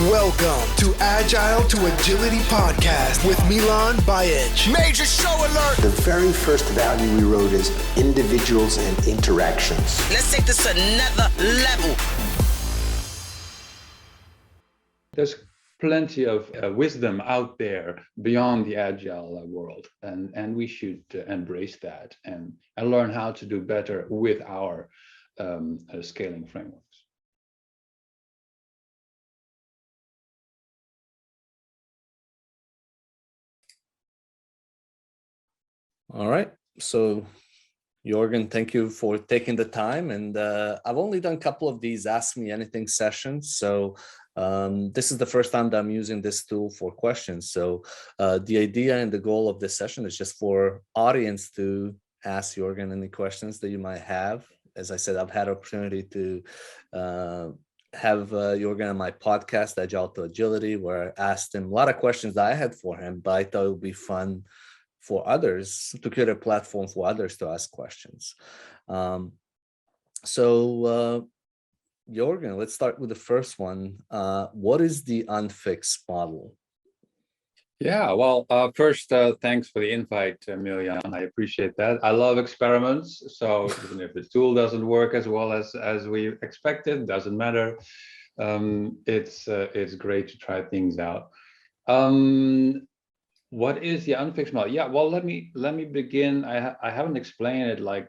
Welcome to Agile to Agility podcast with Miljan Bajic. Major show alert! The very first value we wrote is individuals and interactions. Let's take this to another level. There's plenty of wisdom out there beyond the Agile world, and we should embrace that and learn how to do better with our scaling frameworks. All right. So, Jurgen, thank you for taking the time. And I've only done a couple of these Ask Me Anything sessions. So this is the first time that I'm using this tool for questions. So the idea and the goal of this session is just for audience to ask Jurgen any questions that you might have. As I said, I've had opportunity to have Jurgen on my podcast, Agile to Agility, where I asked him a lot of questions that I had for him, but I thought it would be fun for others to create a platform for others to ask questions. So Jurgen, let's start with the first one. What is the Unfixed model? Yeah, well, first, thanks for the invite, Miljan. I appreciate that. I love experiments. So even if the tool doesn't work as well as we expected, doesn't matter. It's great to try things out. What is the Unfixed model? Yeah, well, let me begin. I haven't explained it like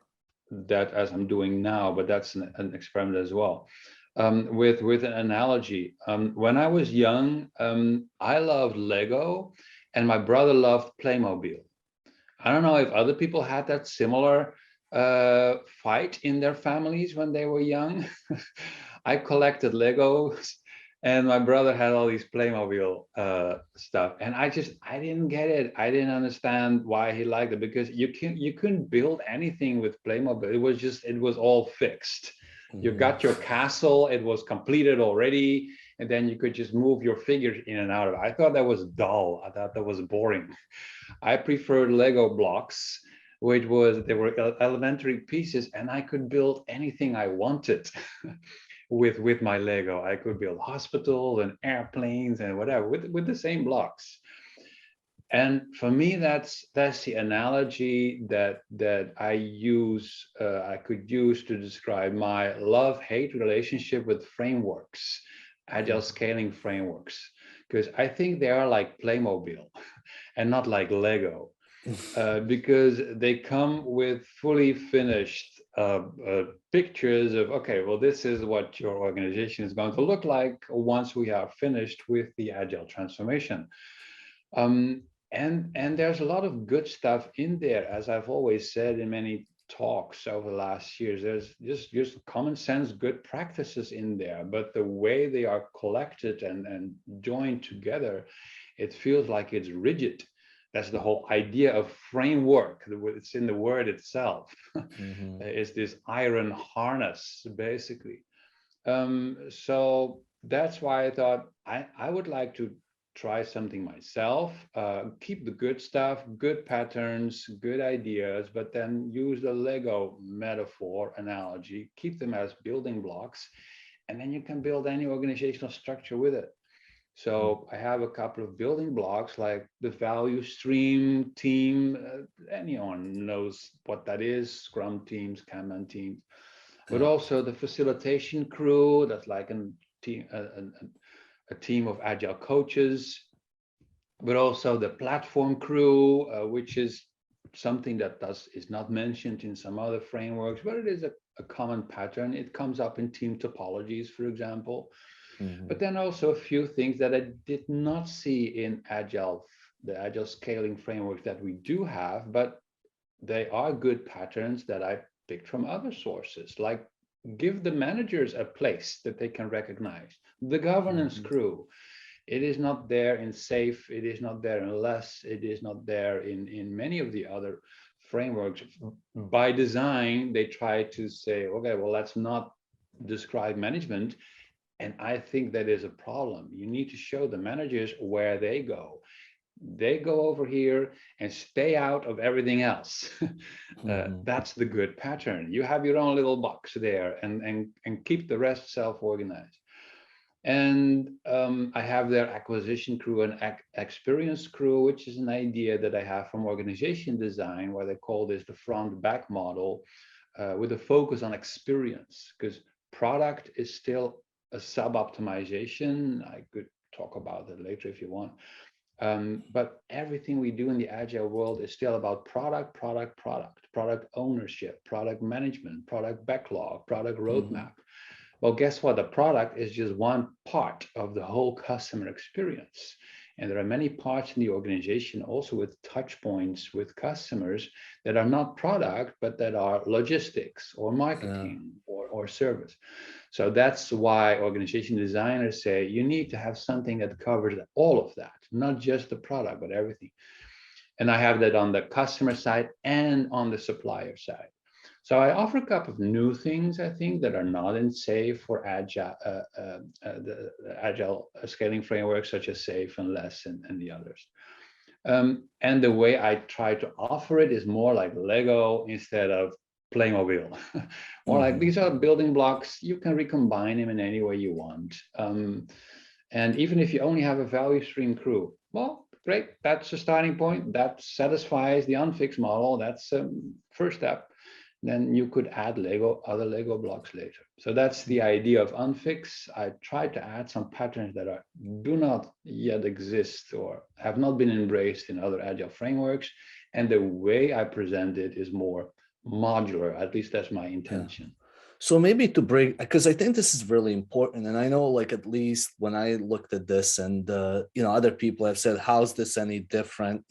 that as I'm doing now, but that's an experiment as well. With an analogy. When I was young, I loved Lego, and my brother loved Playmobil. I don't know if other people had that similar fight in their families when they were young. I collected Legos, and my brother had all these Playmobil stuff, and I didn't get it. I didn't understand why he liked it, because you couldn't build anything with Playmobil. It was all fixed. You got your castle, it was completed already, and then you could just move your figures in and out of it. I thought that was dull. I thought that was boring. I preferred Lego blocks, they were elementary pieces, and I could build anything I wanted. With my Lego, I could build hospitals and airplanes and whatever with the same blocks. And for me, that's the analogy that I could use to describe my love-hate relationship with frameworks, Agile scaling frameworks, because I think they are like Playmobil and not like Lego, because they come with fully finished pictures of, okay, well, this is what your organization is going to look like once we are finished with the Agile transformation. And there's a lot of good stuff in there, as I've always said in many talks over the last years. There's just common sense, good practices in there, but the way they are collected and joined together, it feels like it's rigid. That's the whole idea of framework. It's in the word itself. It's this iron harness, basically. So that's why I thought I would like to try something myself, keep the good stuff, good patterns, good ideas, but then use the Lego metaphor analogy, keep them as building blocks, and then you can build any organizational structure with it. So I have a couple of building blocks, like the value stream team. Anyone knows what that is, Scrum teams, Kanban teams, but also the facilitation crew, that's like a team of Agile coaches, but also the platform crew, which is something that is not mentioned in some other frameworks, but it is a common pattern. It comes up in team topologies, for example. But then also a few things that I did not see in the Agile scaling frameworks that we do have, but they are good patterns that I picked from other sources, like give the managers a place that they can recognize. The governance crew, it is not there in SAFe, it is not there in LESS, it is not there in many of the other frameworks. By design, they try to say, okay, well, let's not describe management. And I think that is a problem. You need to show the managers where they go. They go over here and stay out of everything else. That's the good pattern. You have your own little box there and keep the rest self-organized. And I have their acquisition crew and experience crew, which is an idea that I have from organization design, where they call this the front back model, with a focus on experience, because product is still a sub-optimization. I could talk about that later if you want. But everything we do in the Agile world is still about product ownership, product management, product backlog, product roadmap. Well, guess what? The product is just one part of the whole customer experience. And there are many parts in the organization also with touch points with customers that are not product, but that are logistics or marketing or service. So that's why organization designers say you need to have something that covers all of that, not just the product, but everything. And I have that on the customer side and on the supplier side. So I offer a couple of new things, I think, that are not in SAFe for Agile, the Agile scaling frameworks such as SAFe and Less and the others. And the way I try to offer it is more like Lego instead of Playmobil. More like these are building blocks. You can recombine them in any way you want. And even if you only have a value stream crew, well, great, that's a starting point. That satisfies the Unfixed model. That's first step. Then you could add other Lego blocks later. So that's the idea of Unfix. I tried to add some patterns that do not yet exist or have not been embraced in other Agile frameworks. And the way I present it is more modular. At least that's my intention. Yeah. So maybe to break, because I think this is really important. And I know, like, at least when I looked at this and, other people have said, how's this any different?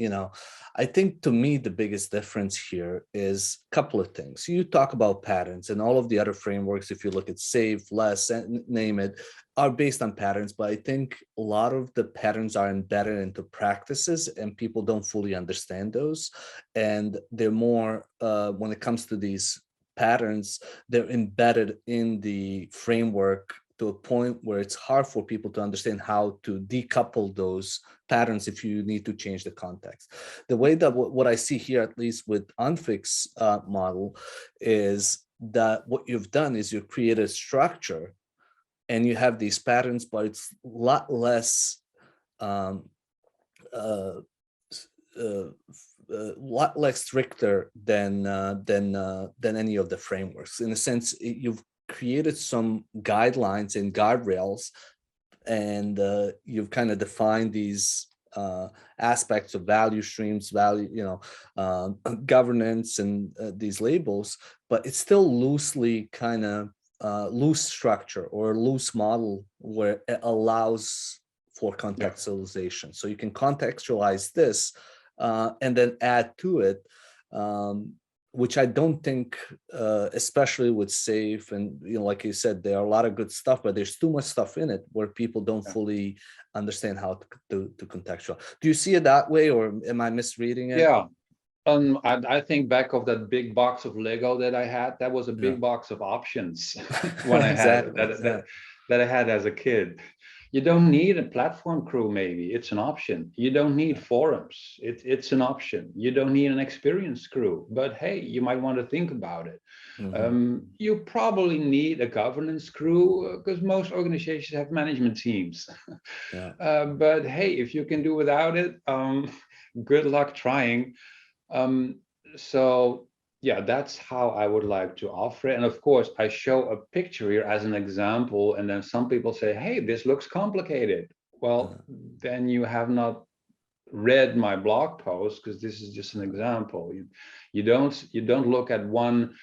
I think to me, the biggest difference here is a couple of things. You talk about patterns, and all of the other frameworks, if you look at SAFe, Less, and name it, are based on patterns. But I think a lot of the patterns are embedded into practices and people don't fully understand those. And they're more, when it comes to these patterns, they're embedded in the framework to a point where it's hard for people to understand how to decouple those patterns if you need to change the context. The way that what I see here, at least with Unfix model, is that what you've done is you've created a structure and you have these patterns, but it's a lot less lot less stricter than any of the frameworks. In a sense, you've created some guidelines and guardrails, and you've kind of defined these aspects of value streams, governance, and these labels, but it's still loosely kind of loose structure or loose model where it allows for contextualization. So you can contextualize this and then add to it, which I don't think, especially with SAFe, and like you said, there are a lot of good stuff, but there's too much stuff in it where people don't fully understand how to contextualize. Do you see it that way, or am I misreading it? Yeah. I think back of that big box of Lego that I had. That was a big box of options when I had that I had as a kid. You don't need a platform crew, maybe it's an option. You don't need forums, it's an option. You don't need an experience crew, but hey, you might want to think about it. You probably need a governance crew because most organizations have management teams. But hey, if you can do without it, good luck trying. So yeah, that's how I would like to offer it. And of course, I show a picture here as an example, and then some people say, hey, this looks complicated. Well, then you have not read my blog post, because this is just an example. You don't look at one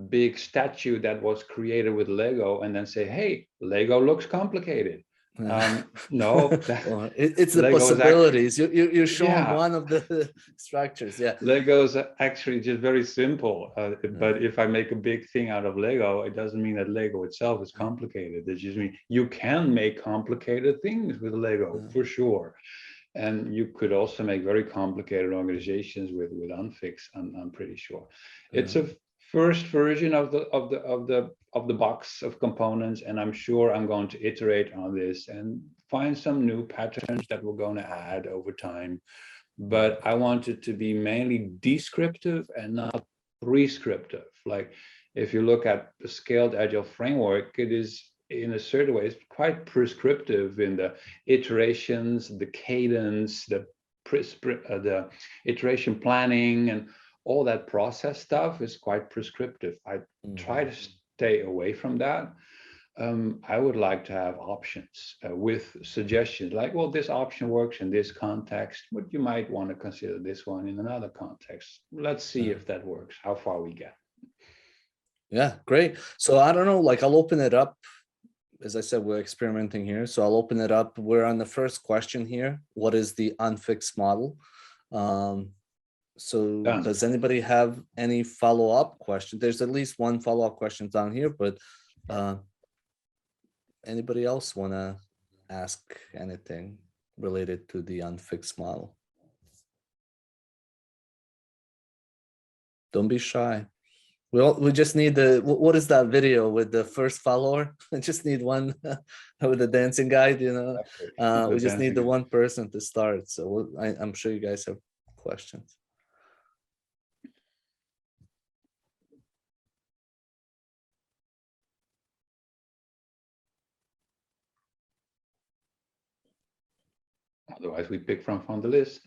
big statue that was created with Lego and then say, hey, Lego looks complicated. No, well, it's the Lego possibilities. You're showing one of the structures. Lego is actually just very simple. But if I make a big thing out of Lego, it doesn't mean that Lego itself is complicated. It just means you can make complicated things with Lego for sure. And you could also make very complicated organizations with Unfix. I'm pretty sure. It's a first version of the box of components, and I'm sure I'm going to iterate on this and find some new patterns that we're going to add over time. But I want it to be mainly descriptive and not prescriptive. Like if you look at the scaled Agile framework, it is in a certain way, it's quite prescriptive in the iterations, the cadence, the iteration planning, and all that process stuff is quite prescriptive. I try to stay away from that. I would like to have options with suggestions like, well, this option works in this context, but you might want to consider this one in another context. Let's see if that works, how far we get. Yeah, great. So I don't know, like I'll open it up. As I said, we're experimenting here. So I'll open it up. We're on the first question here. What is the unfixed model? So Done. Does anybody have any follow-up question? There's at least one follow-up question down here, but anybody else want to ask anything related to the unfixed model? Don't be shy. We just need what is that video with the first follower? I just need one with the dancing guide, you know. We just need the one person to start. So I'm sure you guys have questions. Otherwise, we pick from the list.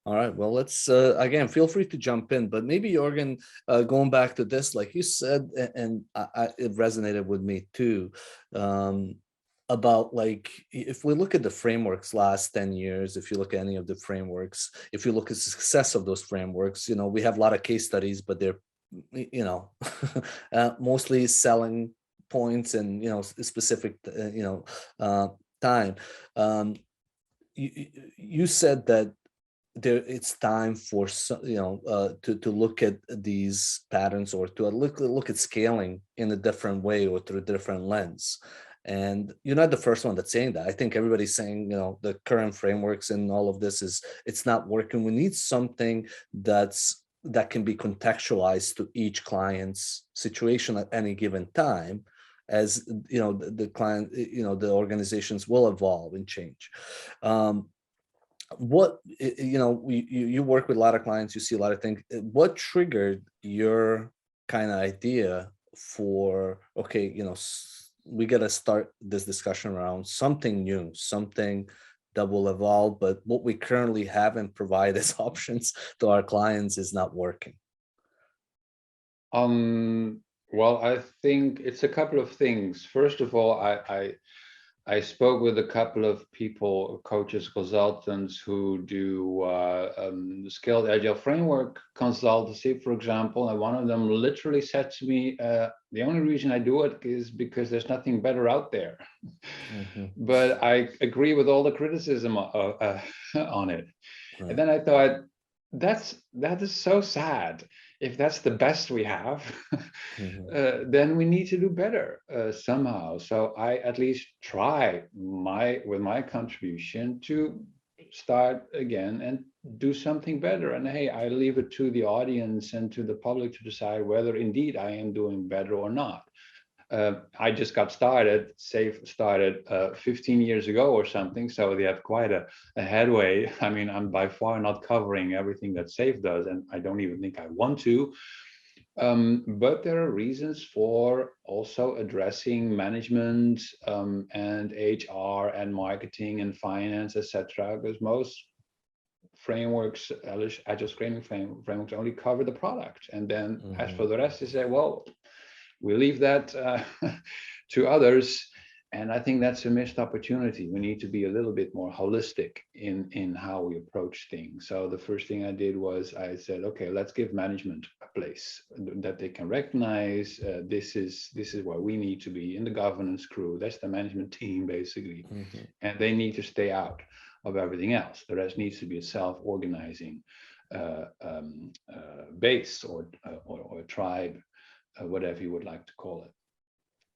All right, well, let's again, feel free to jump in, but maybe Jurgen, going back to this, like you said, and it resonated with me too, about like, if we look at the frameworks last 10 years, if you look at any of the frameworks, if you look at the success of those frameworks, you know, we have a lot of case studies, but they're, you know, mostly selling points and, you know, specific, you know, time. You said that it's time for you know to look at these patterns, or to look at scaling in a different way or through a different lens. And you're not the first one that's saying that. I think everybody's saying, you know, the current frameworks and all of this it's not working. We need something that can be contextualized to each client's situation at any given time, as you know, the client, you know, the organizations will evolve and change. What, you know, you work with a lot of clients, you see a lot of things. What triggered your kind of idea for, okay, you know, we got to start this discussion around something new, something that will evolve, but what we currently have and provide as options to our clients is not working? Well, I think it's a couple of things. First of all, I spoke with a couple of people, coaches, consultants who do scaled agile framework consultancy, for example. And one of them literally said to me, the only reason I do it is because there's nothing better out there. But I agree with all the criticism on it. Right. And then I thought, that is so sad. If that's the best we have, then we need to do better somehow. So I at least try with my contribution to start again and do something better. And hey, I leave it to the audience and to the public to decide whether indeed I am doing better or not. I just got started. SAFE started 15 years ago or something, so they have quite a headway. I mean, I'm by far not covering everything that SAFE does, and I don't even think I want to. But there are reasons for also addressing management and HR and marketing and finance, etc. Because most frameworks, agile scaling frameworks, only cover the product, and then as for the rest, they say, well, we leave that to others. And I think that's a missed opportunity. We need to be a little bit more holistic in how we approach things. So the first thing I did was I said, okay, let's give management a place that they can recognize. This is where we need to be in the governance crew. That's the management team, basically. And they need to stay out of everything else. The rest needs to be a self-organizing base or a tribe, whatever you would like to call it.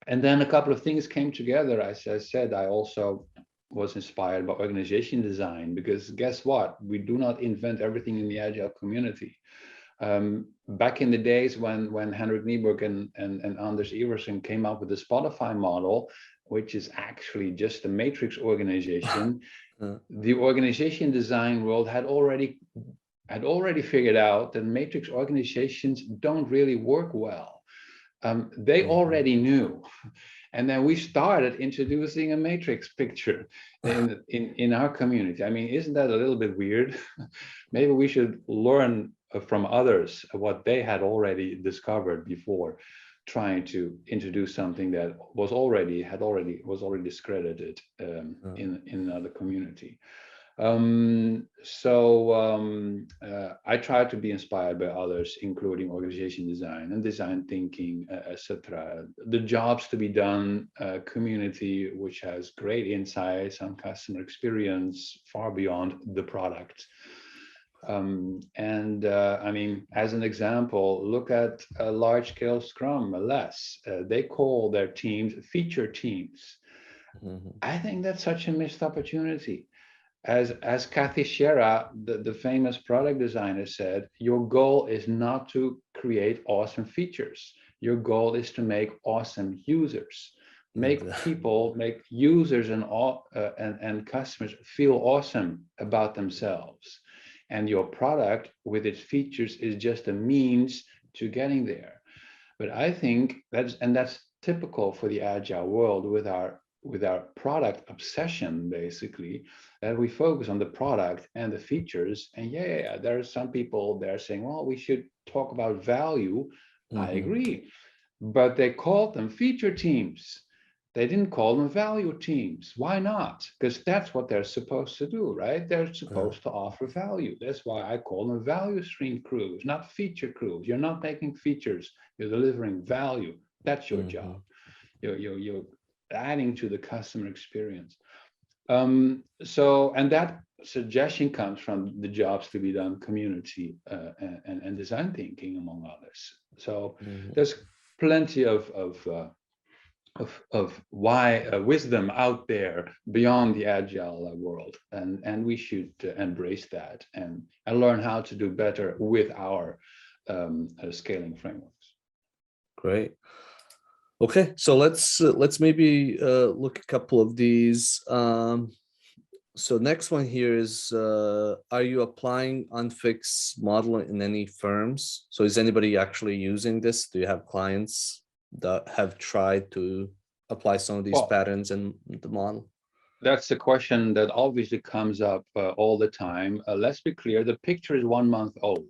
And then a couple of things came together. As I said, I also was inspired by organization design, because guess what? We do not invent everything in the Agile community. Back in the days when Henrik Niebuhr and Anders Iversen came up with the Spotify model, which is actually just a matrix organization, the organization design world had already figured out that matrix organizations don't really work well. They already knew. And then we started introducing a matrix picture in our community. I mean, isn't that a little bit weird? Maybe we should learn from others what they had already discovered before trying to introduce something that was already discredited in the community. I try to be inspired by others, including organization design and design thinking, etc. The jobs to be done community, which has great insights on customer experience far beyond the product. I mean, as an example, look at a large-scale Scrum, less. They call their teams feature teams. I think that's such a missed opportunity. As Kathy Shera, the famous product designer, said, your goal is not to create awesome features. Your goal is to make awesome users. Make users and customers feel awesome about themselves. And your product with its features is just a means to getting there. But I think that's typical for the Agile world with our product obsession, basically, that we focus on the product and the features. And there are some people there saying, well, we should talk about value. I agree. But they called them feature teams. They didn't call them value teams. Why not? Because that's what they're supposed to do, right? They're supposed to offer value. That's why I call them value stream crews, not feature crews. You're not making features. You're delivering value. That's your job. You're adding to the customer experience. And that suggestion comes from the jobs to be done community and design thinking, among others. So there's plenty of wisdom out there beyond the Agile world, and we should embrace that and learn how to do better with our scaling frameworks. Great. Okay, so let's maybe look a couple of these. So next one here is, are you applying Unfixed model in any firms? So is anybody actually using this? Do you have clients that have tried to apply some of these patterns in the model? That's the question that obviously comes up all the time. Let's be clear, the picture is 1 month old.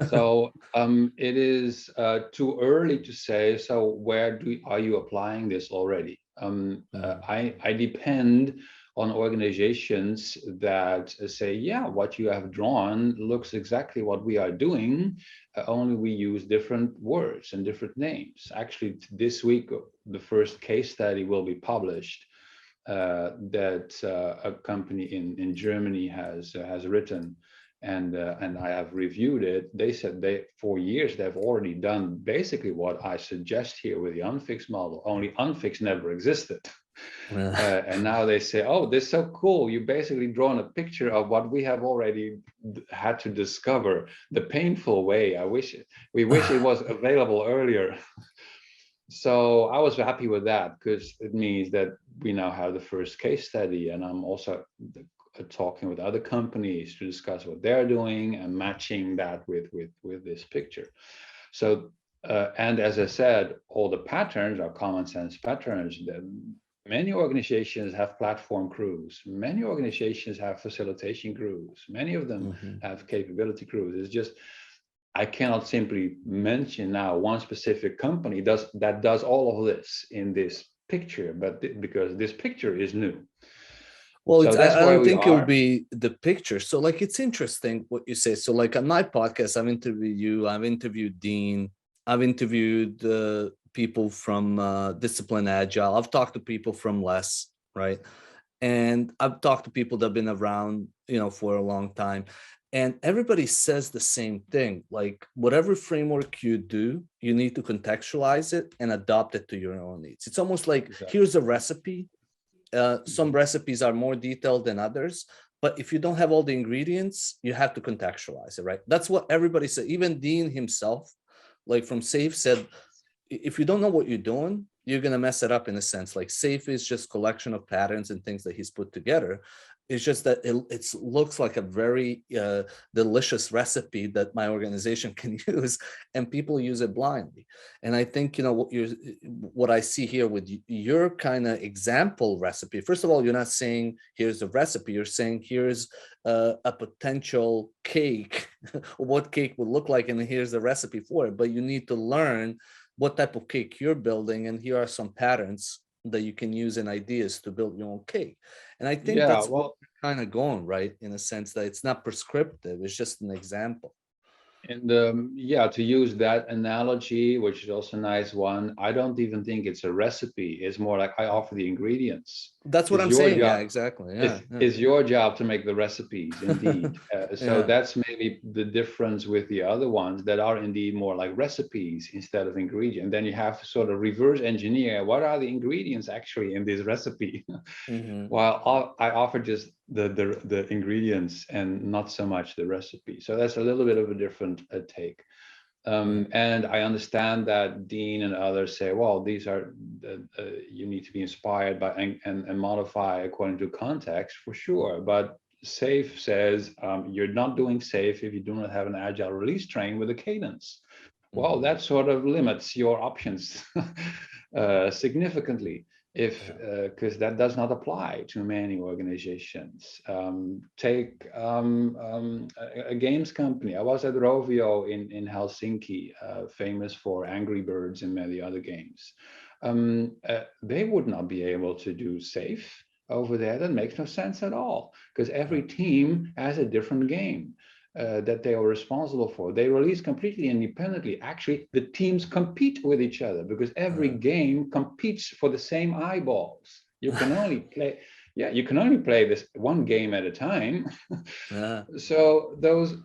So it is too early to say, so where are you applying this already? I depend on organizations that say, yeah, what you have drawn looks exactly what we are doing, only we use different words and different names. Actually, this week, the first case study will be published that a company in Germany has written. And I have reviewed it. They said for years they've already done basically what I suggest here with the Unfixed model, only Unfixed never existed. And now they say, oh, this is so cool. You basically drawn a picture of what we have already had to discover the painful way. We wish it was available earlier. So I was happy with that because it means that we now have the first case study, and I'm also talking with other companies to discuss what they're doing and matching that with this picture. So and as I said, all the patterns are common sense patterns. Many organizations have platform crews, many organizations have facilitation crews, many of them have capability crews. It's just I cannot simply mention now one specific company that does all of this in this picture, but because this picture is new. Well, so I don't think it will be the picture. So like, it's interesting what you say. So like on my podcast, I've interviewed you, I've interviewed Dean, I've interviewed people from Discipline Agile. I've talked to people from Less, right? And I've talked to people that have been around, for a long time. And everybody says the same thing. Like whatever framework you do, you need to contextualize it and adopt it to your own needs. It's almost like, here's a recipe. Some recipes are more detailed than others, but if you don't have all the ingredients, you have to contextualize it, right? That's what everybody said. Even Dean himself, like from SAFE, said, if you don't know what you're doing, you're going to mess it up in a sense. Like safe is just collection of patterns and things that he's put together. It's just that it looks like a very delicious recipe that my organization can use, and people use it blindly. And I think, what I see here with your kind of example recipe, first of all, you're not saying here's a recipe, you're saying here's a potential cake, what cake would look like, and here's the recipe for it. But you need to learn what type of cake you're building, and here are some patterns that you can use and ideas to build your own cake. And I think that's what we're kind of going, right? In a sense that it's not prescriptive, it's just an example. And to use that analogy, which is also a nice one, I don't even think it's a recipe. It's more like I offer the ingredients. That's what I'm saying. Yeah, exactly. Yeah, it's your job to make the recipes, indeed. So that's maybe the difference with the other ones that are indeed more like recipes instead of ingredients. And then you have to sort of reverse engineer what are the ingredients actually in this recipe. While I offer just the ingredients and not so much the recipe. So that's a little bit of a different take. And I understand that Dean and others say, well, these are you need to be inspired by and modify according to context, for sure. But SAFe says you're not doing SAFe if you do not have an agile release train with a cadence. Well, that sort of limits your options significantly. Because that does not apply to many organizations. Take a games company. I was at Rovio in Helsinki, famous for Angry Birds and many other games. They would not be able to do SAFe over there. That makes no sense at all, because every team has a different game. That they are responsible for. They release completely independently. Actually, the teams compete with each other because every game competes for the same eyeballs. You can only play, you can only play this one game at a time. So those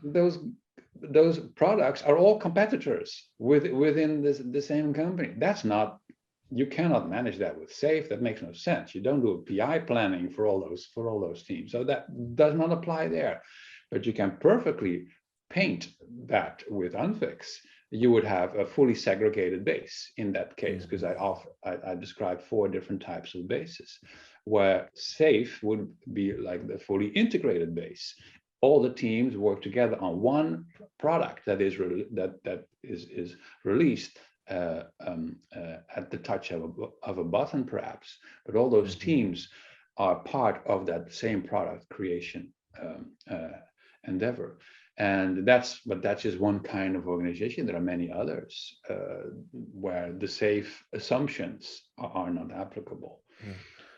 products are all competitors within the same company. That's not. You cannot manage that with SAFe. That makes no sense. You don't do a PI planning for all those teams. So that does not apply there. But you can perfectly paint that with Unfix. You would have a fully segregated base in that case, because I described 4 different types of bases, where SAFe would be like the fully integrated base. All the teams work together on one product that is released at the touch of a button, perhaps. But all those teams are part of that same product creation endeavor. And that's just one kind of organization. There are many others where the SAFe assumptions are not applicable.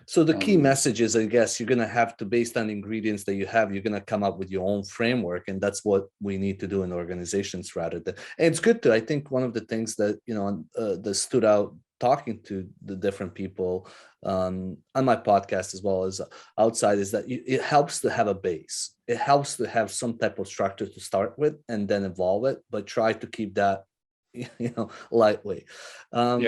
So the key message is, I guess, you're going to have to, based on ingredients that you have, you're going to come up with your own framework. And that's what we need to do in organizations rather than, and it's good to, I think one of the things that, that stood out talking to the different people on my podcast as well as outside is that it helps to have a base. It helps to have some type of structure to start with and then evolve it, but try to keep that, lightweight. So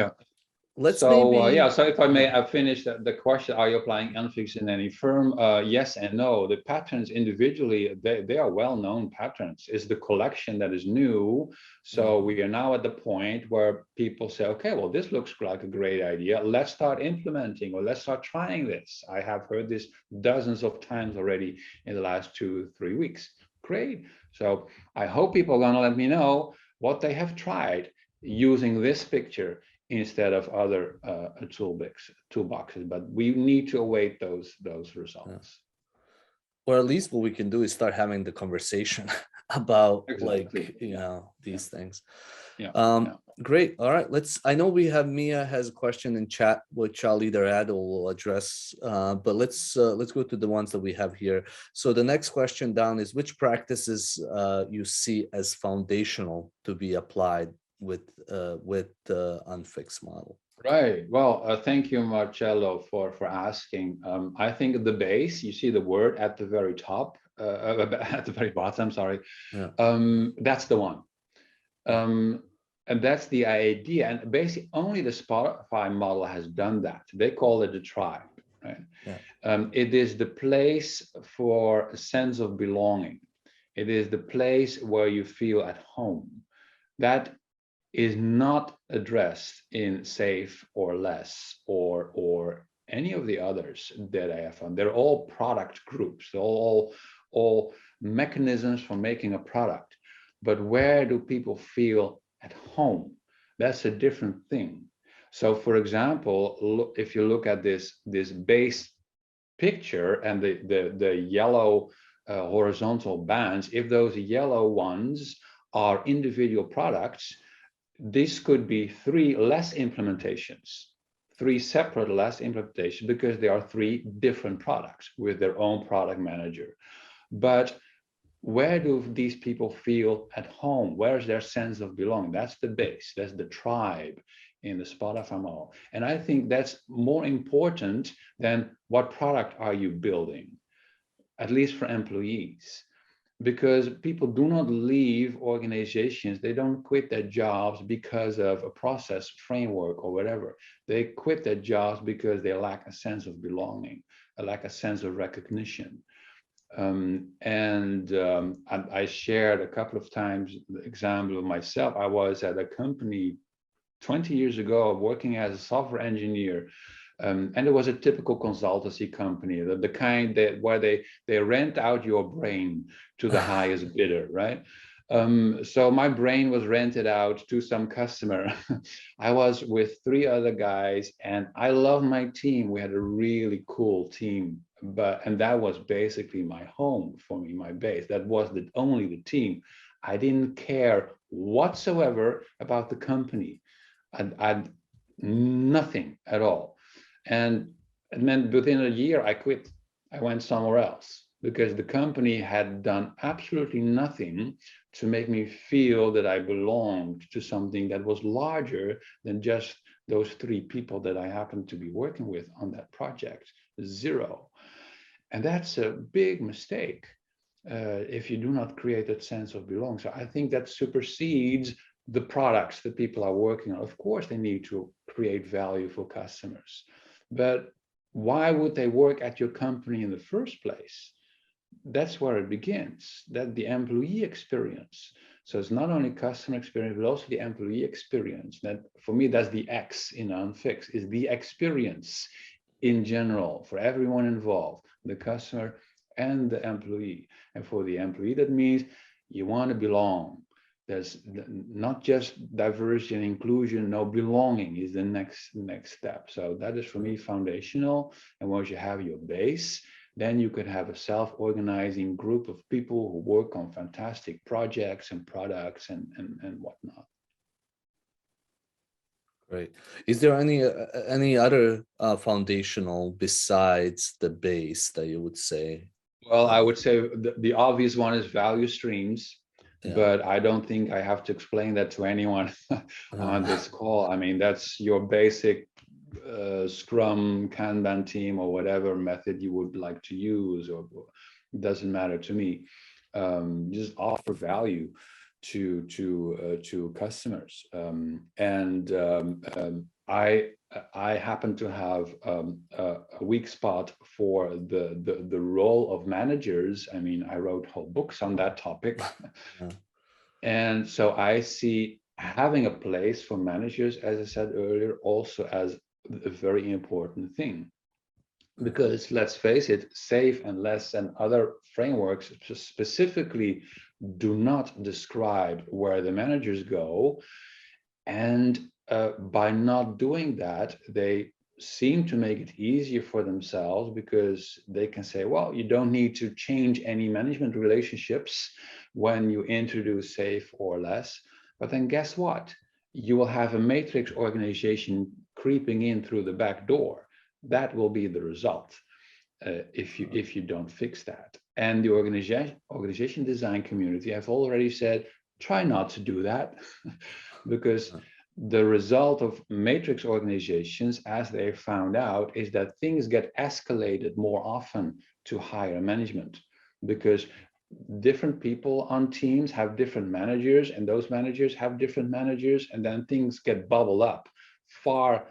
if I may, I finished the question, are you applying Unfix in any firm? Yes and no. The patterns individually, they are well-known patterns. It's the collection that is new. So we are now at the point where people say, okay, well, this looks like a great idea. Let's start implementing, or let's start trying this. I have heard this dozens of times already in the last 2-3 weeks. Great. So I hope people are going to let me know what they have tried using this picture instead of other toolboxes, but we need to await those results. Or at least what we can do is start having the conversation about these things. Great. All right, I know we have Mia has a question in chat, which I'll either add or will address, but let's go to the ones that we have here. So the next question down is, which practices you see as foundational to be applied with the Unfixed model? Right. Well, thank you, Marcello, for asking. I think the base, you see the word at the very top, at the very bottom, sorry. That's the one. And that's the idea. And basically only the Spotify model has done that. They call it the tribe, right? It is the place for a sense of belonging. It is the place where you feel at home. That is not addressed in SAFe or less or any of the others that I have found. They're all product groups, all mechanisms for making a product. But where do people feel at home? That's a different thing. So, for example, if you look at this base picture and the yellow horizontal bands, if those yellow ones are individual products, this could be 3 less implementations, 3 separate less implementations, because they are 3 different products with their own product manager. But where do these people feel at home? Where's their sense of belonging? That's the base, that's the tribe in the Spotify model. And I think that's more important than what product are you building, at least for employees. Because people do not leave organizations, they don't quit their jobs because of a process framework or whatever. They quit their jobs because they lack a sense of belonging, lack a sense of recognition. I shared a couple of times the example of myself. I was at a company 20 years ago working as a software engineer. And it was a typical consultancy company, the kind that where they rent out your brain to the highest bidder, right? So my brain was rented out to some customer. I was with 3 other guys, and I love my team. We had a really cool team, and that was basically my home for me, my base. That was only the team. I didn't care whatsoever about the company. I'd nothing at all. And then within a year, I quit. I went somewhere else because the company had done absolutely nothing to make me feel that I belonged to something that was larger than just those 3 people that I happened to be working with on that project. 0. And that's a big mistake if you do not create that sense of belonging. So I think that supersedes the products that people are working on. Of course, they need to create value for customers. But why would they work at your company in the first place? That's where it begins, that the employee experience. So it's not only customer experience, but also the employee experience. That, for me, that's the X in Unfix, is the experience in general for everyone involved, the customer and the employee. And for the employee, that means you want to belong. There's not just diversity and inclusion, no, belonging is the next step. So that is for me foundational. And once you have your base, then you could have a self-organizing group of people who work on fantastic projects and products and whatnot. Great. Is there any other foundational besides the base that you would say? Well, I would say the obvious one is value streams. Yeah. But I don't think I have to explain that to anyone on this call. I mean, that's your basic Scrum, Kanban team, or whatever method you would like to use, or it doesn't matter to me. Just offer value to customers. I happen to have a weak spot for the role of managers. I mean, I wrote whole books on that topic. Yeah. And so I see having a place for managers, as I said earlier, also as a very important thing. Because let's face it, SAFe and less and other frameworks specifically do not describe where the managers go. And by not doing that, they seem to make it easier for themselves, because they can say, well, you don't need to change any management relationships when you introduce SAFe or less. But then guess what? You will have a matrix organization creeping in through the back door. That will be the result if you don't fix that. And the organization design community have already said, try not to do that, because the result of matrix organizations, as they found out, is that things get escalated more often to higher management, because different people on teams have different managers, and those managers have different managers, and then things get bubbled up far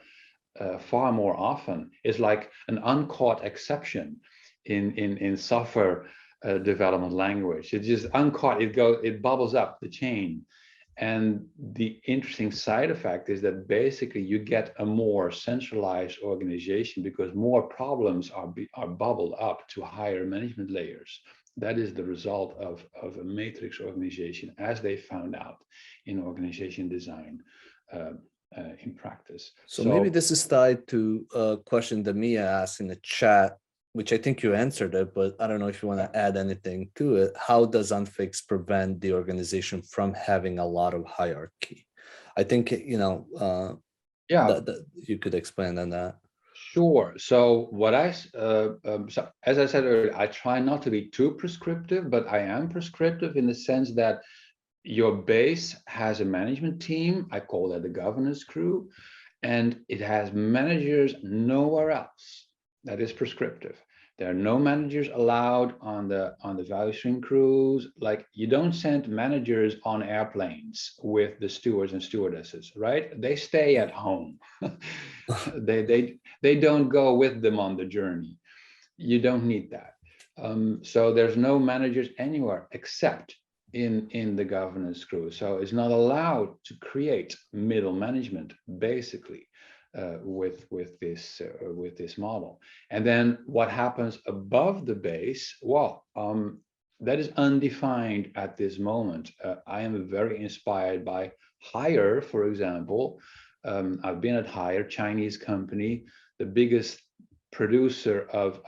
more often. It's like an uncaught exception in software development language. It's just uncaught. It bubbles up the chain. And the interesting side effect is that basically you get a more centralized organization because more problems are bubbled up to higher management layers. That is the result of a matrix organization, as they found out in organization design in practice. So maybe this is tied to a question that Mia asked in the chat, which I think you answered it, but I don't know if you want to add anything to it. How does Unfix prevent the organization from having a lot of hierarchy? I think, you know, that you could expand on that. Sure. So what so as I said earlier, I try not to be too prescriptive, but I am prescriptive in the sense that your base has a management team. I call that the governance crew, and it has managers nowhere else. That is prescriptive. There are no managers allowed on the value stream crews. Like, you don't send managers on airplanes with the stewards and stewardesses, right? They stay at home. they don't go with them on the journey. You don't need that. So there's no managers anywhere except in the governance crew. So it's not allowed to create middle management, basically. With this model. And then what happens above the base? Well, that is undefined at this moment. I am very inspired by Haier, for example. I've been at Haier, Chinese company, the biggest producer of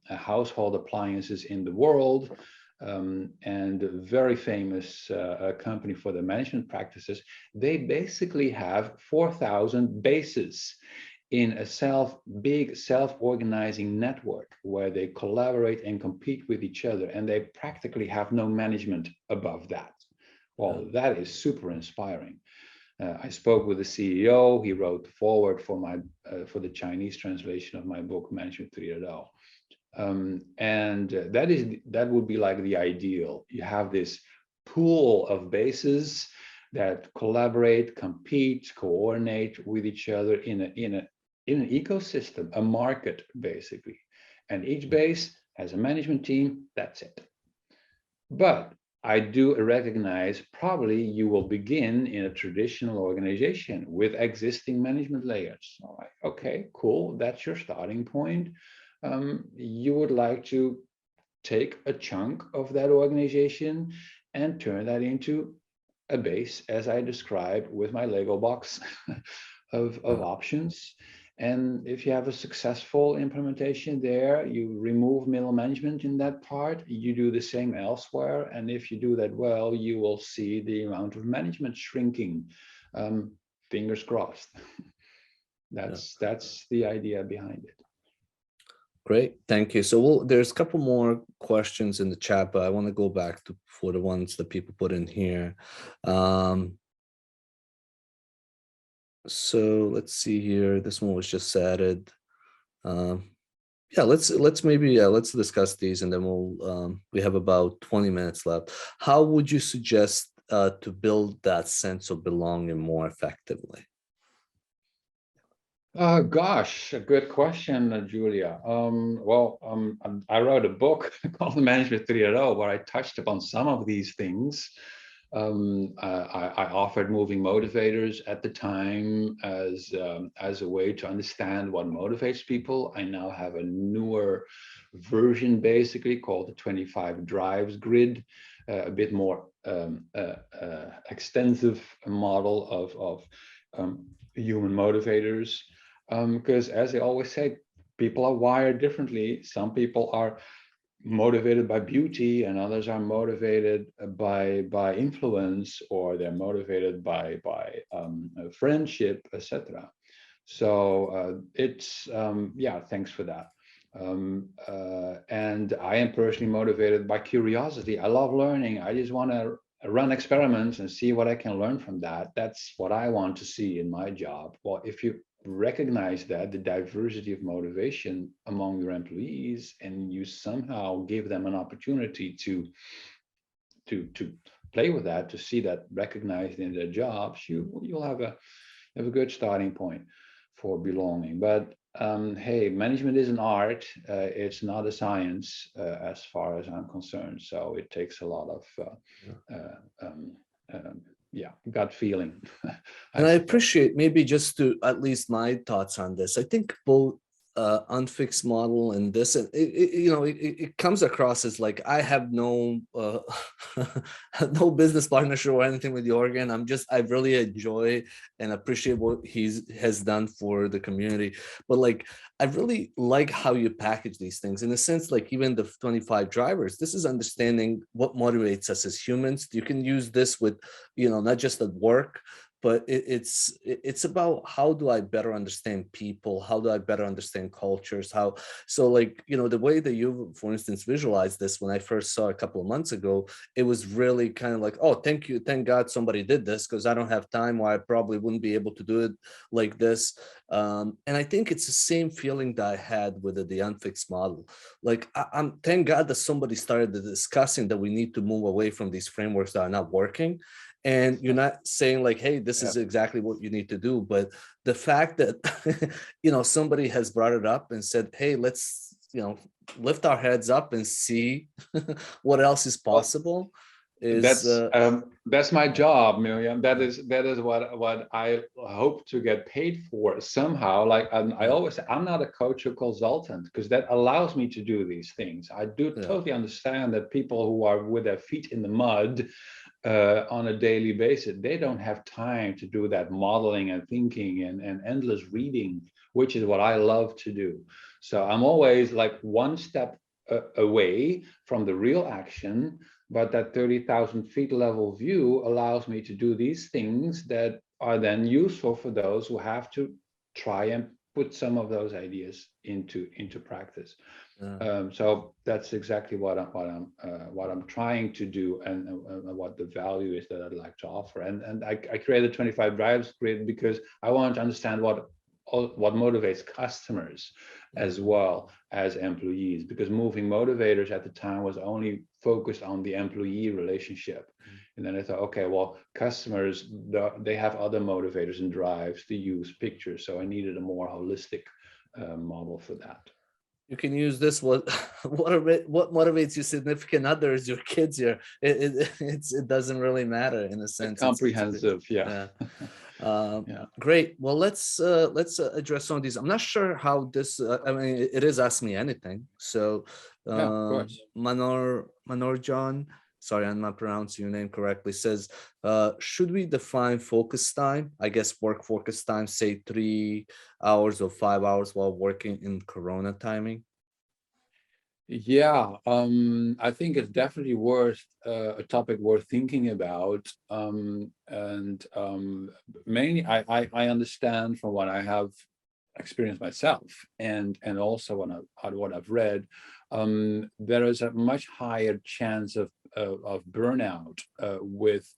household appliances in the world. And a very famous company for the management practices. They basically have 4,000 bases in a big self-organizing network where they collaborate and compete with each other, and they practically have no management above that. Well, that is super inspiring. I spoke with the CEO. He wrote the foreword for the Chinese translation of my book, Management 3.0. And that would be like the ideal. You have this pool of bases that collaborate, compete, coordinate with each other in an ecosystem, a market, basically. And each base has a management team. That's it. But I do recognize probably you will begin in a traditional organization with existing management layers. All right, okay, cool. That's your starting point. You would like to take a chunk of that organization and turn that into a base, as I described with my Lego box of options. And if you have a successful implementation there, you remove middle management in that part, you do the same elsewhere. And if you do that well, you will see the amount of management shrinking. Fingers crossed. That's the idea behind it. Great, thank you. So there's a couple more questions in the chat, but I want to go back for the ones that people put in here. So let's see here. This one was just added. Yeah, let's discuss these, and then we have about 20 minutes left. How would you suggest to build that sense of belonging more effectively? Gosh, a good question, Julia. I wrote a book called Management 3.0 where I touched upon some of these things. I offered moving motivators at the time as a way to understand what motivates people. I now have a newer version, basically called the 25 Drives Grid, a bit more extensive model of human motivators. Because as I always say, people are wired differently. Some people are motivated by beauty and others are motivated by influence, or they're motivated by friendship, etc. So it's thanks for that. And I am personally motivated by curiosity. I love learning. I just want to run experiments and see what I can learn from that. That's what I want to see in my job. Well, if you recognize that, the diversity of motivation among your employees, and you somehow give them an opportunity to play with that, to see that recognized in their jobs, you'll have a good starting point for belonging. But hey, management is an art. It's not a science as far as I'm concerned. So it takes a lot of gut feeling. And I appreciate, maybe just to at least my thoughts on this. I think both Unfixed model and this, and it comes across as like I have no no business partnership or anything with Jurgen. I really enjoy and appreciate what has done for the community. But like, I really like how you package these things in a sense, like even the 25 drivers, this is understanding what motivates us as humans. You can use this with, not just at work, but it's about how do I better understand people? How do I better understand cultures? So like, the way that you, for instance, visualize this, when I first saw it a couple of months ago, it was really kind of like, oh, thank you. Thank God somebody did this, because I don't have time, or I probably wouldn't be able to do it like this. And I think it's the same feeling that I had with the Unfixed model. Like, I'm thank God that somebody started discussing that we need to move away from these frameworks that are not working. And you're not saying like, hey, this is exactly what you need to do. But the fact that, somebody has brought it up and said, hey, let's, lift our heads up and see what else is possible. That's my job, Miljan. That is what I hope to get paid for somehow. Like I always say, I'm not a coach or consultant, because that allows me to do these things. I do totally understand that people who are with their feet in the mud on a daily basis, they don't have time to do that modeling and thinking and endless reading, which is what I love to do. So I'm always like one step away from the real action, but that 30,000 feet level view allows me to do these things that are then useful for those who have to try and put some of those ideas into practice. So that's exactly what I'm trying to do, and what the value is that I'd like to offer. And I created 25 Drives Grid because I want to understand what motivates customers as well as employees, because moving motivators at the time was only focused on the employee relationship. And then I thought, okay, well, customers, they have other motivators and drives to use pictures. So I needed a more holistic model for that. You can use this. What motivates your significant others, your kids, it doesn't really matter in a sense. It's comprehensive, yeah. Great. Well, let's address some of these. I'm not sure how this. I mean, it is Ask Me Anything. So, Manor John. Sorry, I'm not pronouncing your name correctly. Says, should we define focus time? I guess work focus time, say 3 hours or 5 hours while working in Corona timing. Yeah, I think it's definitely a topic worth thinking about. Mainly, I understand from what I have experienced myself, and also what I've read, there is a much higher chance of burnout with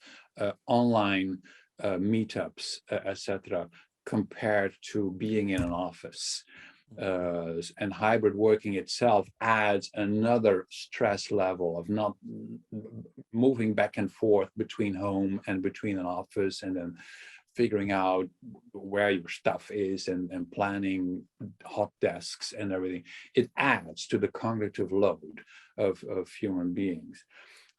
online meetups, etc., compared to being in an office. And hybrid working itself adds another stress level of not moving back and forth between home and between an office, and then figuring out where your stuff is and planning hot desks and everything. It adds to the cognitive load of human beings.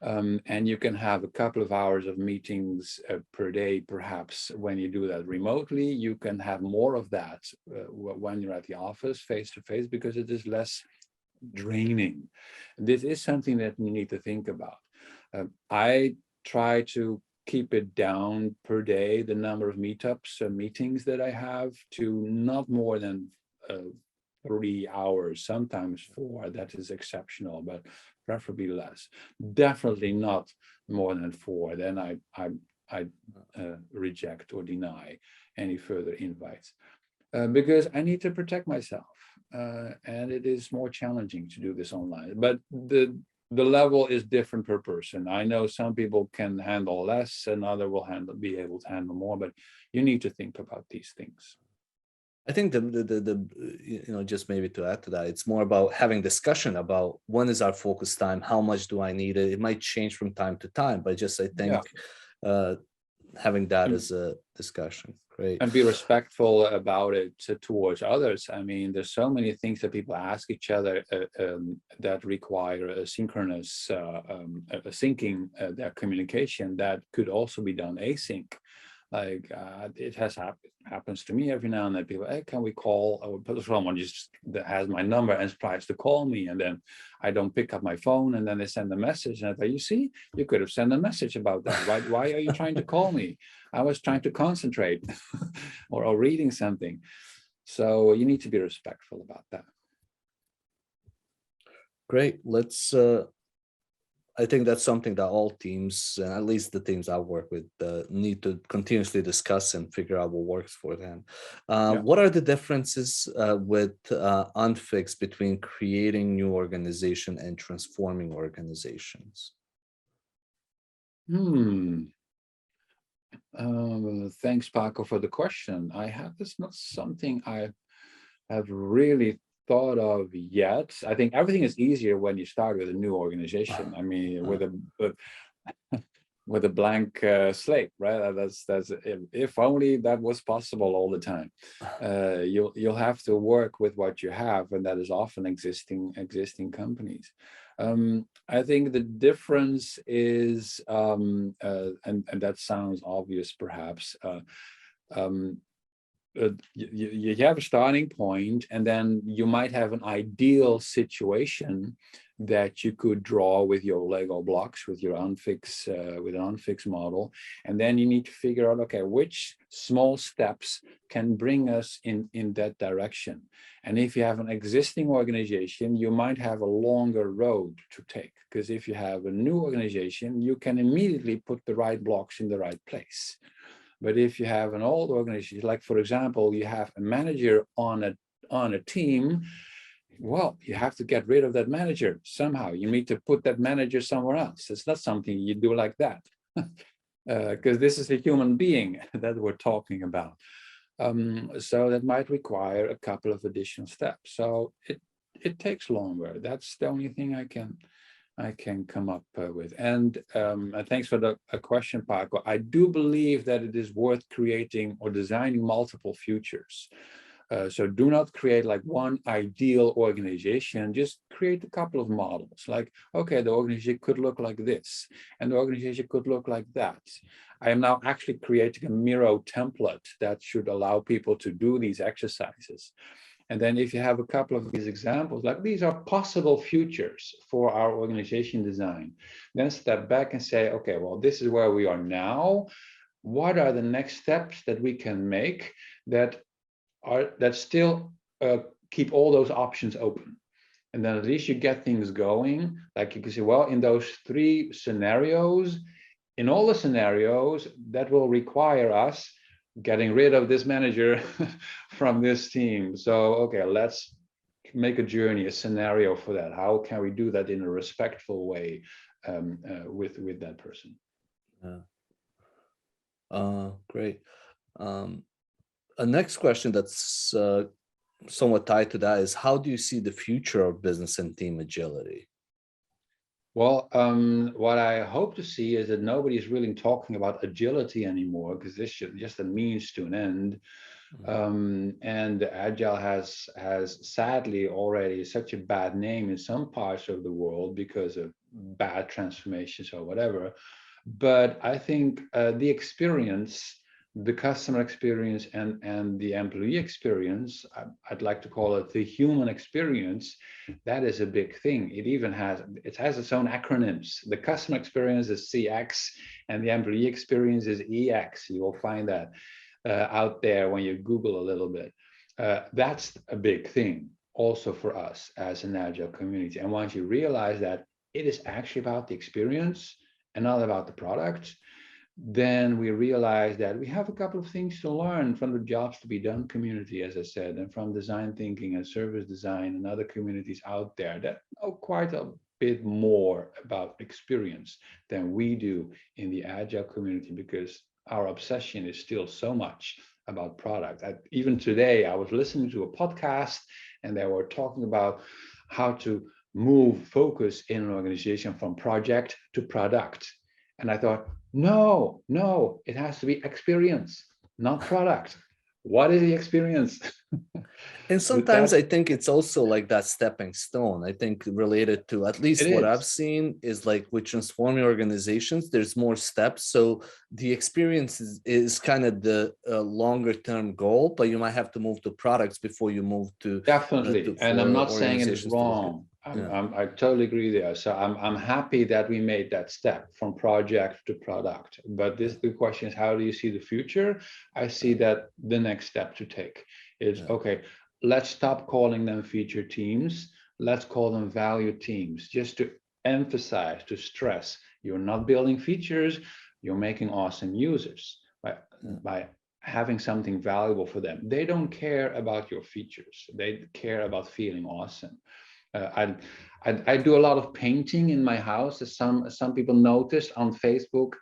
And you can have a couple of hours of meetings per day, perhaps. When you do that remotely, you can have more of that when you're at the office face to face, because it is less draining. This is something that you need to think about. I try to keep it down per day, the number of meetups and meetings that I have, to not more than 3 hours, sometimes 4. That is exceptional, but preferably less. Definitely not more than 4. Then I reject or deny any further invites, because I need to protect myself, and it is more challenging to do this online. But the level is different per person. I know some people can handle less, and others will be able to handle more. But you need to think about these things. I think just maybe to add to that, it's more about having discussion about when is our focus time, how much do I need it. It might change from time to time, but just I think having that as a discussion. Great. And be respectful about it towards others. I mean, there's so many things that people ask each other that require a synchronous syncing their communication that could also be done async. Like it happens to me every now and then. People, hey, can we call? Or someone just that has my number and tries to call me, and then I don't pick up my phone, and then they send a message, and I say, you see, you could have sent a message about that. Why are you trying to call me? I was trying to concentrate or reading something. So you need to be respectful about that. Great. Let's. I think that's something that all teams, and at least the teams I work with, need to continuously discuss and figure out what works for them. What are the differences with Unfix between creating new organization and transforming organizations? Thanks, Paco, for the question. It's not something I have really thought of yet. I think everything is easier when you start with a new organization. I mean, with a blank slate, right? That's if only that was possible all the time. You'll have to work with what you have, and that is often existing companies. I think the difference is, and that sounds obvious, perhaps. You have a starting point, and then you might have an ideal situation that you could draw with your Lego blocks, with your Unfix, with an Unfix model, and then you need to figure out, okay, which small steps can bring us in that direction. And if you have an existing organization, you might have a longer road to take, because if you have a new organization, you can immediately put the right blocks in the right place. But if you have an old organization, like for example, you have a manager on a team, well, you have to get rid of that manager somehow. You need to put that manager somewhere else. It's not something you do like that, because this is a human being that we're talking about. So that might require a couple of additional steps. So it takes longer. That's the only thing I can come up with. And thanks for the question, Paco. I do believe that it is worth creating or designing multiple futures. So do not create like one ideal organization, just create a couple of models. Like, okay, the organization could look like this, and the organization could look like that. I am now actually creating a Miro template that should allow people to do these exercises. And then if you have a couple of these examples, like these are possible futures for our organization design, then step back and say, okay, well, this is where we are now. What are the next steps that we can make that still keep all those options open? And then at least you get things going. Like you can say, well, in those 3 scenarios, in all the scenarios, that will require us getting rid of this manager from this team. So, okay, let's make a journey, a scenario for that. How can we do that in a respectful way with that person? Great. A next question that's somewhat tied to that is, how do you see the future of business and team agility? Well, what I hope to see is that nobody's really talking about agility anymore, because this is just a means to an end. And Agile has sadly already such a bad name in some parts of the world because of bad transformations or whatever. But I think the experience, the customer experience and the employee experience, I'd like to call it the human experience, that is a big thing. It has its own acronyms. The customer experience is CX and the employee experience is EX. You will find that out there when you Google a little bit. That's a big thing also for us as an Agile community. And once you realize that it is actually about the experience and not about the product, then we realize that we have a couple of things to learn from the jobs to be done community, as I said, and from design thinking and service design and other communities out there that know quite a bit more about experience than we do in the Agile community, because our obsession is still so much about product. Even today, I was listening to a podcast and they were talking about how to move focus in an organization from project to product. And I thought, no, it has to be experience, not product. What is the experience? And sometimes I think it's also like that stepping stone. I think related to at least what I've seen is like with transforming organizations, there's more steps. So the experience is kind of the longer term goal, but you might have to move to products before you move to definitely. And I'm not saying it is wrong. I totally agree there. So I'm happy that we made that step from project to product. But the question is, how do you see the future? I see that the next step to take is, okay, let's stop calling them feature teams. Let's call them value teams, just to emphasize, to stress, you're not building features, you're making awesome users by having something valuable for them. They don't care about your features. They care about feeling awesome. I do a lot of painting in my house, as some people noticed on Facebook,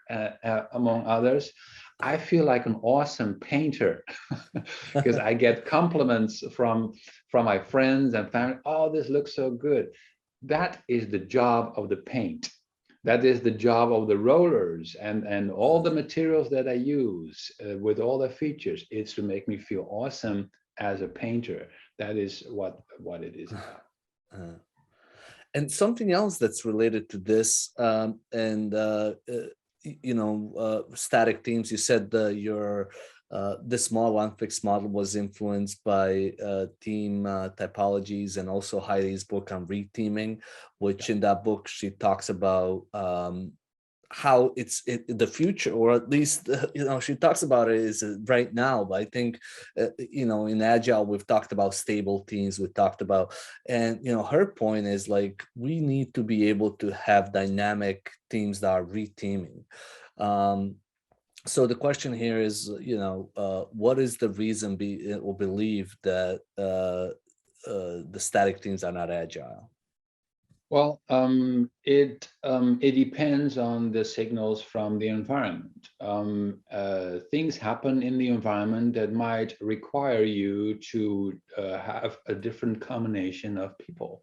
among others. I feel like an awesome painter because I get compliments from my friends and family. Oh, this looks so good. That is the job of the paint. That is the job of the rollers and all the materials that I use with all the features. It's to make me feel awesome as a painter. That is what it is about. And something else that's related to this, static teams. You said your this model, Unfixed model, was influenced by team typologies and also Heidi's book on reteaming, which in that book she talks about how it's the future, or at least she talks about it is right now. But I think in Agile we've talked about stable teams, we talked about, and her point is like we need to be able to have dynamic teams that are reteaming. So the question here is, what is the reason or believe that the static teams are not agile? Well, it depends on the signals from the environment. Things happen in the environment that might require you to have a different combination of people.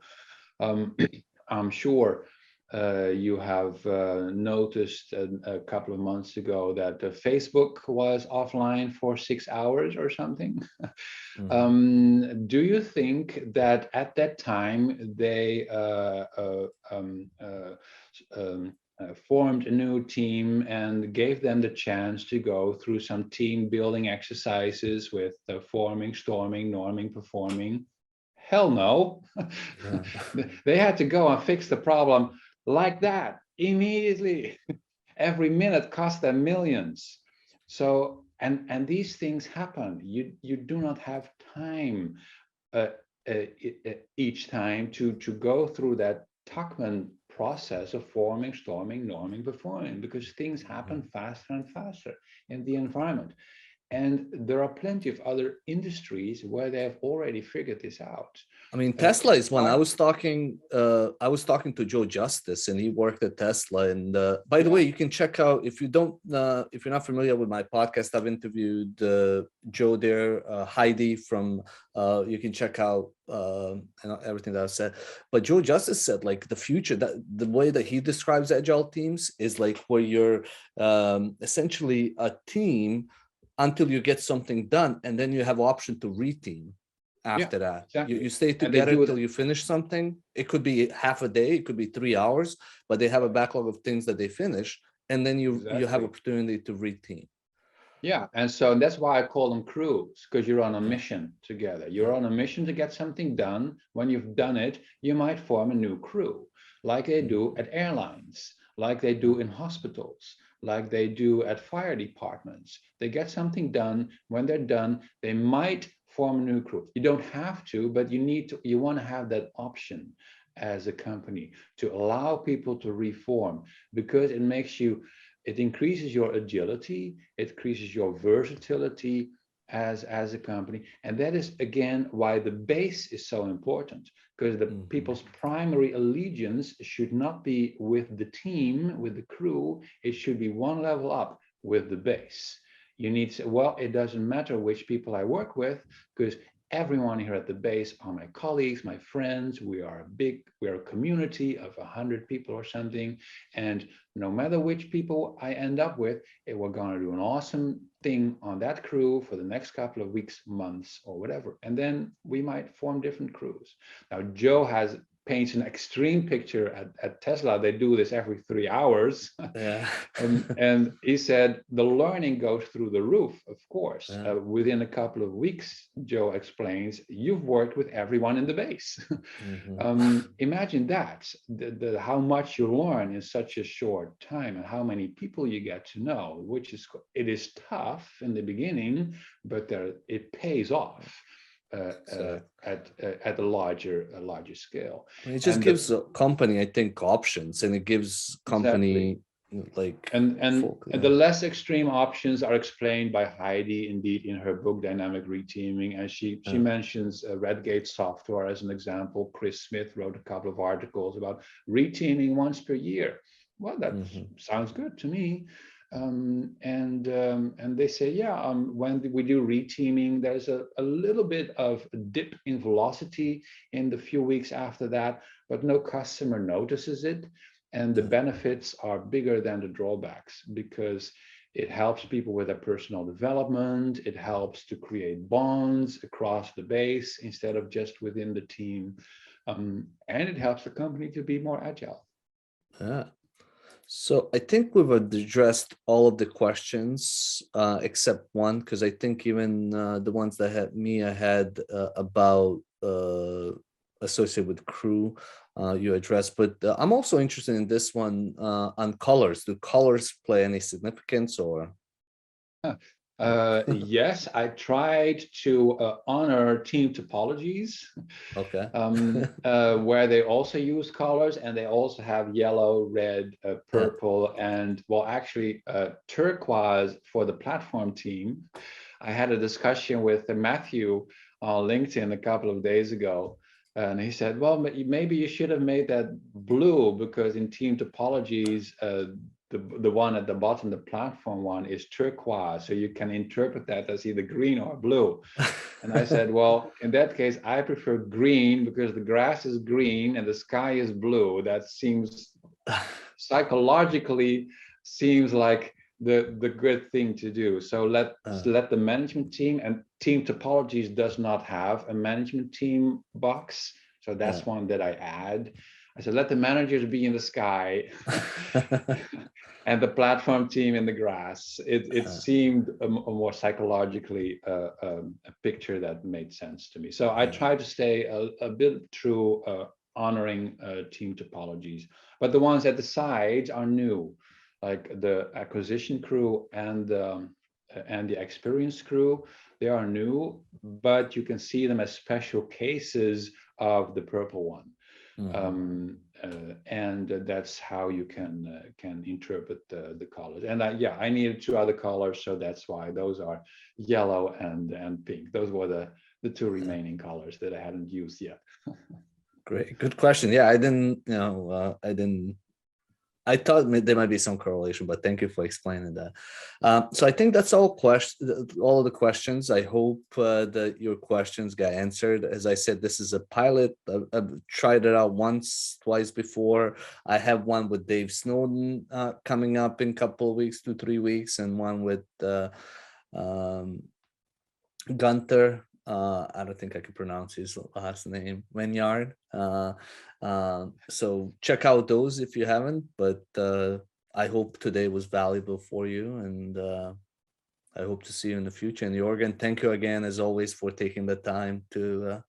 I'm sure you have noticed a couple of months ago that Facebook was offline for 6 hours or something. Mm-hmm. Do you think that at that time they formed a new team and gave them the chance to go through some team building exercises with forming, storming, norming, performing? Hell no. They had to go and fix the problem like that immediately. Every minute cost them millions. So and these things happen. You do not have time each time to go through that Tuckman process of forming, storming, norming, performing, because things happen faster and faster in the environment. And there are plenty of other industries where they have already figured this out. I mean, Tesla is one. I was talking to Joe Justice, and he worked at Tesla. And by the way, you can check out, if you're not familiar with my podcast, I've interviewed Joe there, Heidi from. You can check out everything that I've said. But Joe Justice said, like, the future, that the way that he describes agile teams is like where you're essentially a team until you get something done, and then you have option to reteam after that. Exactly. You stay together until you finish something. It could be half a day, it could be 3 hours, but they have a backlog of things that they finish, and then you have opportunity to reteam. Yeah, and so that's why I call them crews, because you're on a mission together. You're on a mission to get something done. When you've done it, you might form a new crew, like they do at airlines, like they do in hospitals, like they do at fire departments. They get something done. When they're done, they might form a new crew. You don't have to, but you want to have that option as a company to allow people to reform, because it increases your agility, it increases your versatility as a company. And that is, again, why the base is so important, because the people's primary allegiance should not be with the team, with the crew. It should be one level up with the base. You need to, well, it doesn't matter which people I work with, because everyone here at the base are my colleagues, my friends. We are a community of 100 people or something. And no matter which people I end up with, we're going to do an awesome thing on that crew for the next couple of weeks, months, or whatever. And then we might form different crews. Now, Joe paints an extreme picture at Tesla. They do this every 3 hours. Yeah. and he said the learning goes through the roof, of course. Yeah. Within a couple of weeks, Joe explains, you've worked with everyone in the base. Imagine that, how much you learn in such a short time and how many people you get to know, it is tough in the beginning, but it pays off. At a larger scale. It just gives a company, I think, options, and it gives company like and the less extreme options are explained by Heidi indeed in her book Dynamic Reteaming, and she mentions Redgate software as an example. Chris Smith wrote a couple of articles about reteaming once per year. Well, that sounds good to me. And they say, when we do reteaming, there's a little bit of a dip in velocity in the few weeks after that, but no customer notices it. And the benefits are bigger than the drawbacks, because it helps people with their personal development. It helps to create bonds across the base instead of just within the team. And it helps the company to be more agile. Yeah. So I think we've addressed all of the questions except one, because I think even the ones that Mia had about associated with crew, you addressed. But I'm also interested in this one on colors. Do colors play any significance, or? Yes, I tried to honor team topologies. Okay. Where they also use colors, and they also have yellow, red, purple, and actually turquoise for the platform team. I had a discussion with Matthew on LinkedIn a couple of days ago, and he said, well, maybe you should have made that blue, because in team topologies, the one at the bottom, the platform one, is turquoise, so you can interpret that as either green or blue. And I said, well, in that case, I prefer green, because the grass is green and the sky is blue. That seems psychologically like the good thing to do. So let the management team, and team topologies does not have a management team box, so that's one that I add. I said, let the managers be in the sky and the platform team in the grass. It seemed a more psychologically a picture that made sense to me. So I tried to stay a bit true, honoring team topologies. But the ones at the sides are new, like the acquisition crew and the experience crew. They are new, but you can see them as special cases of the purple one. And that's how you can interpret the colors. And I needed 2 other colors, so that's why those are yellow and pink. Those were the 2 remaining colors that I hadn't used yet. Great, good question. Yeah, I didn't, I thought there might be some correlation, but thank you for explaining that. So I think that's all of the questions. I hope that your questions got answered. As I said, this is a pilot. I've tried it out once, twice before. I have one with Dave Snowden coming up in a couple of weeks, 2-3 weeks, and one with Gunther. I don't think I can pronounce his last name, Wenyard. So check out those if you haven't, but I hope today was valuable for you, and I hope to see you in the future. And Jurgen, thank you again, as always, for taking the time to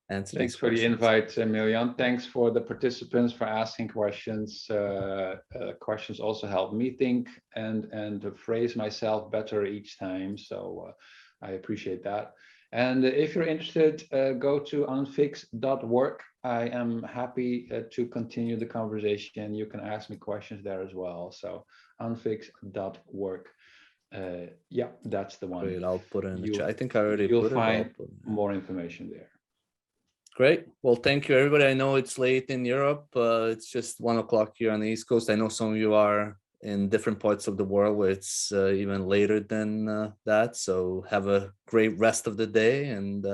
answer. Thanks for the invite, Miljan. Thanks for the participants for asking questions. Questions also help me think and to phrase myself better each time. So I appreciate that. And if you're interested, go to unfixed.work. I am happy to continue the conversation. You can ask me questions there as well. So unfixed.work. That's the one. Great, I'll put it in the chat. I think I already put it. You'll find more information there. Great. Well, thank you, everybody. I know it's late in Europe. It's just 1 o'clock here on the East Coast. I know some of you are in different parts of the world where it's even later than that. So have a great rest of the day, and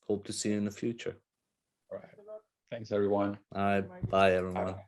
hope to see you in the future. All right. Thanks, everyone. All right. Bye, everyone. Bye.